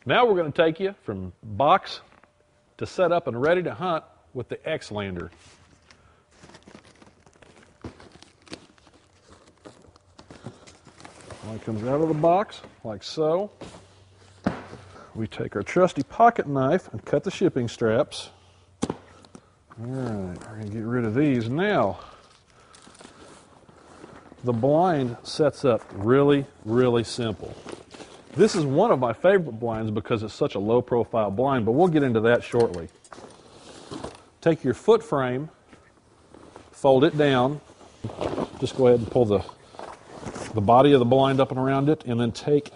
Now we're going to take you from box to set up and ready to hunt with the X-Lander. One comes out of the box like so. We take our trusty pocket knife and cut the shipping straps. All right, we're going to get rid of these. Now, the blind sets up really, really simple. This is one of my favorite blinds because it's such a low profile blind, but we'll get into that shortly. Take your foot frame, fold it down, just go ahead and pull the body of the blind up and around it, and then take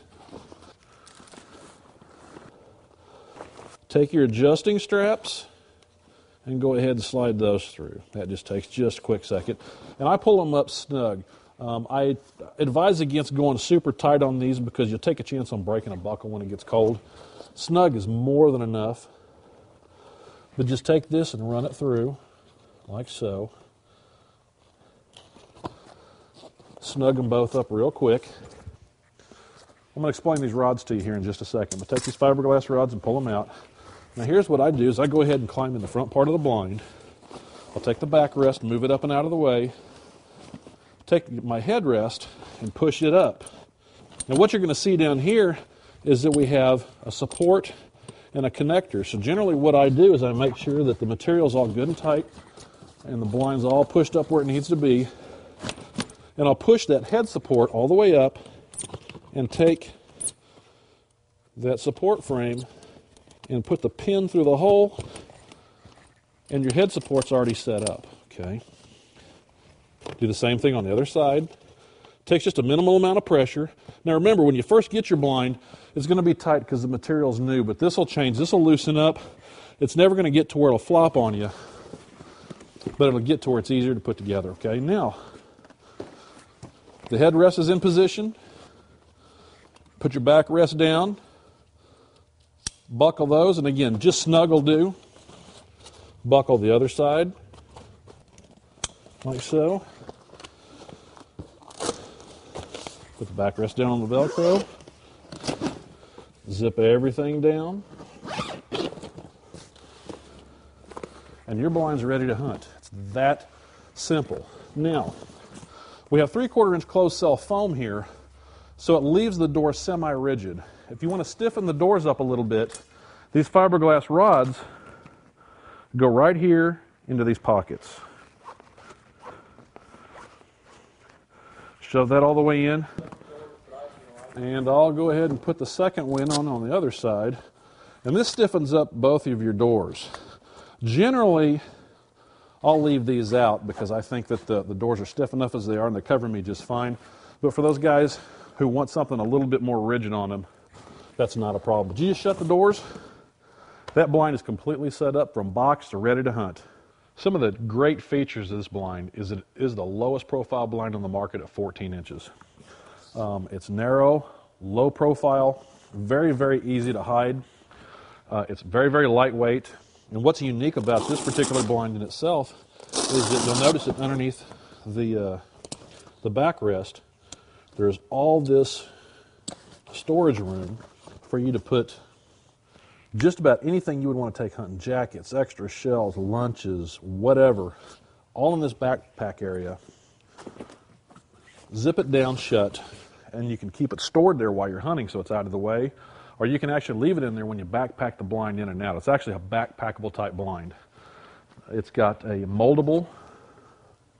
your adjusting straps and go ahead and slide those through. That just takes just a quick second. And I pull them up snug. I advise against going super tight on these because you'll take a chance on breaking a buckle when it gets cold. Snug is more than enough. But just take this and run it through like so. Snug them both up real quick. I'm going to explain these rods to you here in just a second. But take these fiberglass rods and pull them out. Now here's what I do is I go ahead and climb in the front part of the blind. I'll take the backrest, move it up and out of the way. Take my headrest and push it up. Now what you're going to see down here is that we have a support and a connector. So generally what I do is I make sure that the material is all good and tight and the blind's all pushed up where it needs to be. And I'll push that head support all the way up and take that support frame and put the pin through the hole, and your head support's already set up, okay? Do the same thing on the other side. Takes just a minimal amount of pressure. Now remember, when you first get your blind, it's going to be tight because the material's new, but this will change. This will loosen up. It's never going to get to where it'll flop on you, but it'll get to where it's easier to put together, okay? Now, the headrest is in position. Put your backrest down. Buckle those, and again, just snug will do. Buckle the other side, like so. Put the backrest down on the Velcro. Zip everything down. And your blind's ready to hunt. It's that simple. Now, we have 3/4 inch closed cell foam here, so it leaves the door semi-rigid. If you want to stiffen the doors up a little bit, these fiberglass rods go right here into these pockets. Shove that all the way in. And I'll go ahead and put the second one on the other side. And this stiffens up both of your doors. Generally, I'll leave these out because I think that the doors are stiff enough as they are and they cover me just fine. But for those guys who want something a little bit more rigid on them, that's not a problem. But you just shut the doors. That blind is completely set up from box to ready to hunt. Some of the great features of this blind is it is the lowest profile blind on the market at 14 inches. It's narrow, low profile, very, very easy to hide. It's very, very lightweight. And what's unique about this particular blind in itself is that you'll notice that underneath the backrest, there's all this storage room for you to put just about anything you would want to take hunting. Jackets, extra shells, lunches, whatever, all in this backpack area. Zip it down shut, and you can keep it stored there while you're hunting so it's out of the way, or you can actually leave it in there when you backpack the blind in and out. It's actually a backpackable type blind. It's got a moldable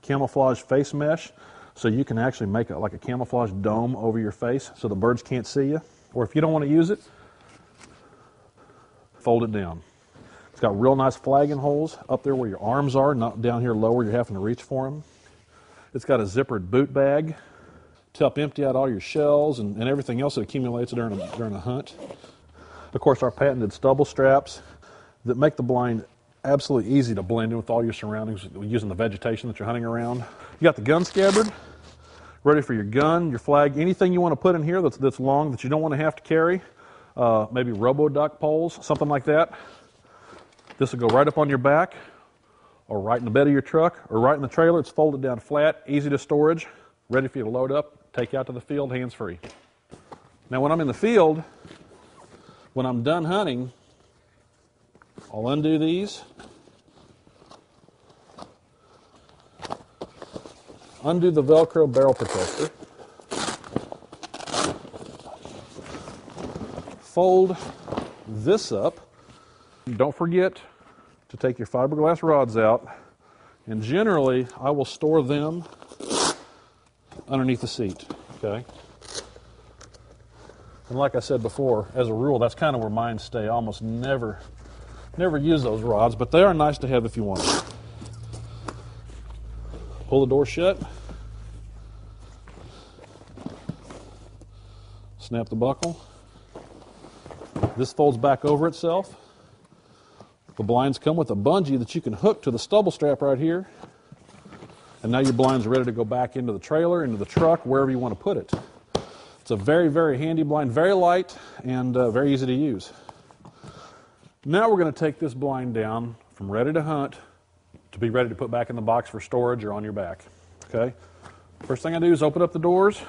camouflage face mesh, so you can actually make it like a camouflage dome over your face so the birds can't see you. Or if you don't want to use it, fold it down. It's got real nice flagging holes up there where your arms are, not down here low where you're having to reach for them. It's got a zippered boot bag to help empty out all your shells and everything else that accumulates during a hunt. Of course, our patented stubble straps that make the blind absolutely easy to blend in with all your surroundings using the vegetation that you're hunting around. You got the gun scabbard ready for your gun, your flag, anything you want to put in here that's long that you don't want to have to carry. Maybe robo-duck poles, something like that. This will go right up on your back, or right in the bed of your truck, or right in the trailer. It's folded down flat, easy to storage, ready for you to load up, take out to the field, hands-free. Now when I'm in the field, When I'm done hunting, I'll undo these, undo the Velcro barrel protector, fold this up. Don't forget to take your fiberglass rods out, and generally I will store them underneath the seat, okay? And like I said before, as a rule, that's kind of where mine stay. I almost never use those rods, but they are nice to have if you want them. Pull the door shut, snap the buckle. This folds back over itself. The blinds come with a bungee that you can hook to the stubble strap right here. And now your blind's ready to go back into the trailer, into the truck, wherever you want to put it. It's a very, very handy blind, very light and very easy to use. Now we're going to take this blind down from ready to hunt to be ready to put back in the box for storage or on your back. Okay? First thing I do is open up the doors.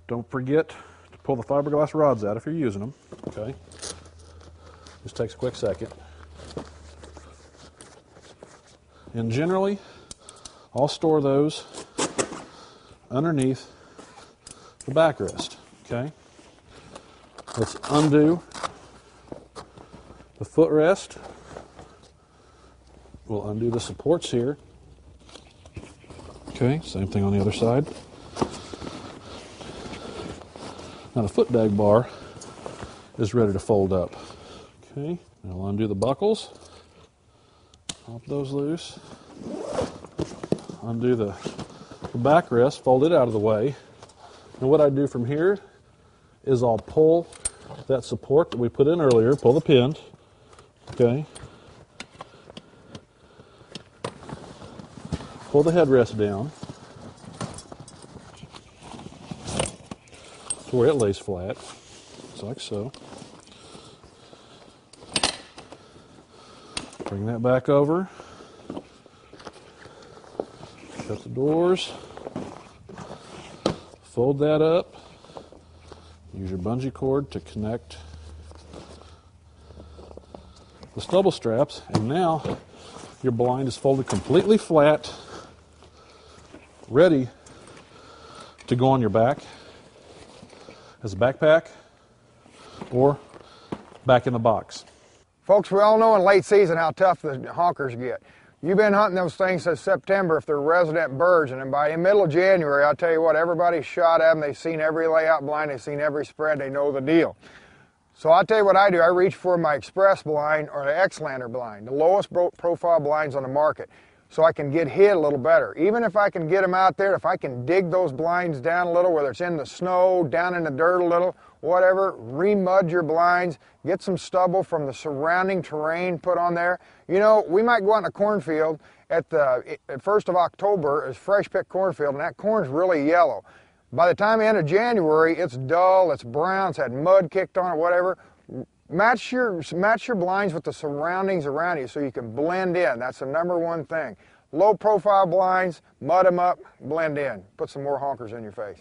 Don't forget to pull the fiberglass rods out if you're using them. Okay? Just takes a quick second. And generally, I'll store those underneath the backrest. Okay? Let's undo the footrest. We'll undo the supports here. Okay, same thing on the other side. Now the foot dag bar is ready to fold up. Okay, I'll undo the buckles. Pop those loose. Undo the backrest, fold it out of the way. And what I do from here is I'll pull that support that we put in earlier, pull the pin. Okay. Pull the headrest down to where it lays flat, just like so. Bring that back over. Shut the doors. Fold that up. Use your bungee cord to connect the stubble straps, and now your blind is folded completely flat, ready to go on your back as a backpack or back in the box. Folks, we all know in late season how tough the honkers get. You've been hunting those things since September if they're resident birds, and then by the middle of January, I'll tell you what, everybody's shot at them. They've seen every layout blind, they've seen every spread, they know the deal. So I'll tell you what I do. I reach for my Express blind or the X-Lander blind, the lowest profile blinds on the market, so I can get hit a little better. Even if I can get them out there, if I can dig those blinds down a little, whether it's in the snow, down in the dirt a little, whatever, remud your blinds, get some stubble from the surrounding terrain put on there. You know, we might go out in a cornfield at the 1st of October, it's fresh picked cornfield, and that corn's really yellow. By the time the end of January, it's dull, it's brown, it's had mud kicked on it, whatever. Match your blinds with the surroundings around you so you can blend in. That's the #1 thing. Low profile blinds, mud them up, blend in. Put some more honkers in your face.